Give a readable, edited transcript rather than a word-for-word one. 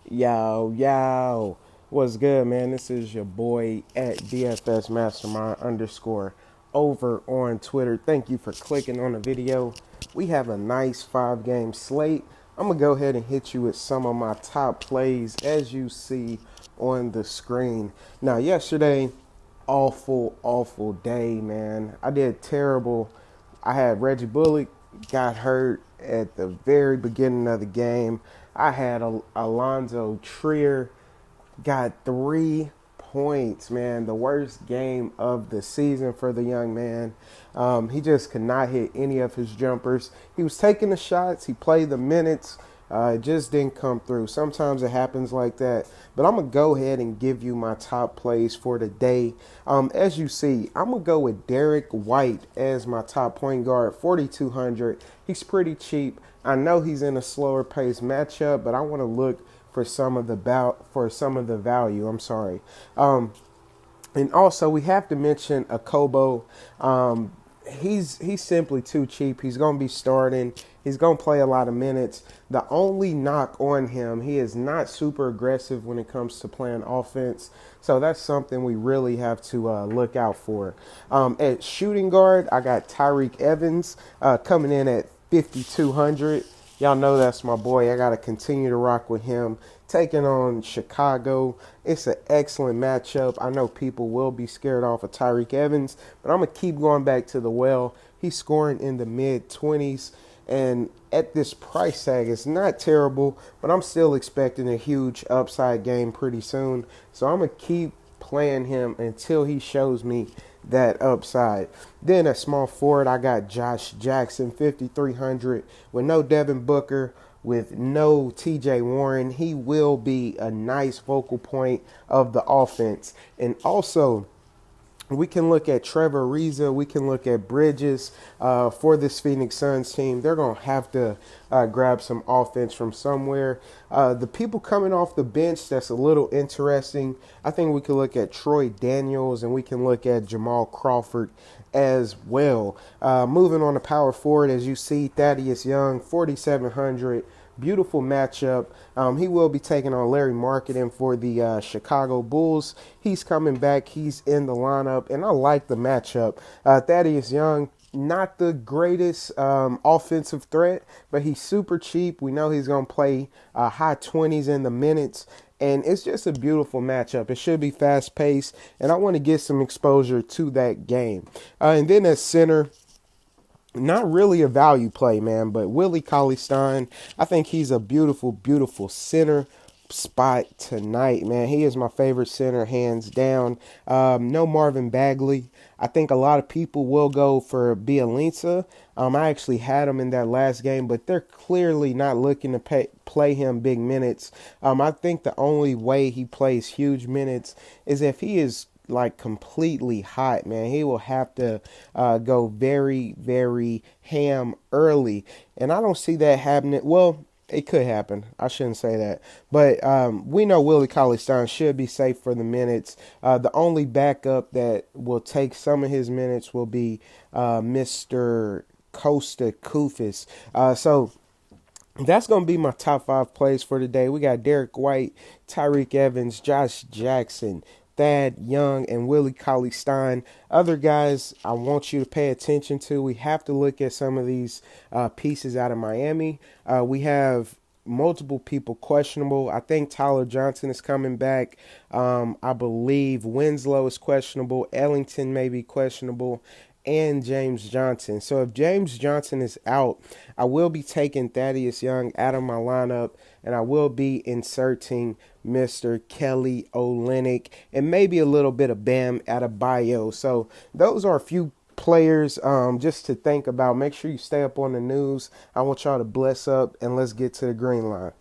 Yo, yo, what's good, man? This is your boy at DFSMasterMind underscore over on Twitter. Thank you for clicking on the video. We have a nice 5-game slate. I'm going to go ahead and hit you with some of my top plays as you see on the screen. Now, yesterday, awful day, man. I did terrible. I had Reggie Bullock got hurt at the very beginning of the game. I had Alonzo Trier got 3 points, man. The worst game of the season for the young man. He just could not hit any of his jumpers. He was taking the shots. He played the minutes. It just didn't come through. Sometimes it happens like that. But I'm going to go ahead and give you my top plays for the day. As you see, I'm going to go with Derek White as my top point guard, 4,200. He's pretty cheap. I know he's in a slower pace matchup, but I want to look for some of the value. I'm sorry. And also, we have to mention Akobo. He's simply too cheap. He's going to be starting. He's going to play a lot of minutes. The only knock on him, he is not super aggressive when it comes to playing offense. So that's something we really have to look out for. At shooting guard, I got Tyreke Evans coming in at 5,200. Y'all know that's my boy. I got to continue to rock with him. Taking on Chicago. It's an excellent matchup. I know people will be scared off of Tyreke Evans, but I'm going to keep going back to the well. He's scoring in the mid-20s. And at this price tag, it's not terrible, but I'm still expecting a huge upside game pretty soon. So I'm going to keep playing him until he shows me that upside. Then at small forward, I got Josh Jackson, 5,300, with no Devin Booker, with no TJ Warren. He will be a nice focal point of the offense. And also, we can look at Trevor Ariza. We can look at Bridges for this Phoenix Suns team. They're going to have to grab some offense from somewhere. The people coming off the bench that's a little interesting, I think we can look at Troy Daniels and we can look at Jamal Crawford as well. Moving on to power forward, as you see, Thaddeus Young, 4,700. Beautiful matchup. He will be taking on Larry Marketing for the Chicago Bulls. He's coming back. He's in the lineup, and I like the matchup. Thaddeus Young, not the greatest offensive threat, but he's super cheap. We know he's going to play high 20s in the minutes, and it's just a beautiful matchup. It should be fast-paced, and I want to get some exposure to that game. And then at center, not really a value play, man, but Willie Cauley-Stein, I think he's a beautiful center spot tonight, man. He is my favorite center, hands down. No Marvin Bagley. I think a lot of people will go for Bielitsa. I actually had him in that last game, but they're clearly not looking to play him big minutes. I think the only way he plays huge minutes is if he is like completely hot, man. He will have to go very ham early, and I don't see that happening. Well, it could happen. I shouldn't say that, but we know Willie Cauley-Stein should be safe for the minutes. The only backup that will take some of his minutes will be Mr. Costa Kufis. So that's going to be my top 5 plays for today. We got Derek White, Tyreke Evans, Josh Jackson, Thad Young, and Willie Cauley-Stein. Other guys I want you to pay attention to. We have to look at some of these pieces out of Miami. We have multiple people questionable. I think Tyler Johnson is coming back. I believe Winslow is questionable. Ellington may be questionable. And James Johnson. So if James Johnson is out, I will be taking Thaddeus Young out of my lineup, and I will be inserting Mr. Kelly Olynyk and maybe a little bit of Bam Adebayo. So those are a few players just to think about. Make sure you stay up on the news. I want y'all to bless up, and let's get to the green line.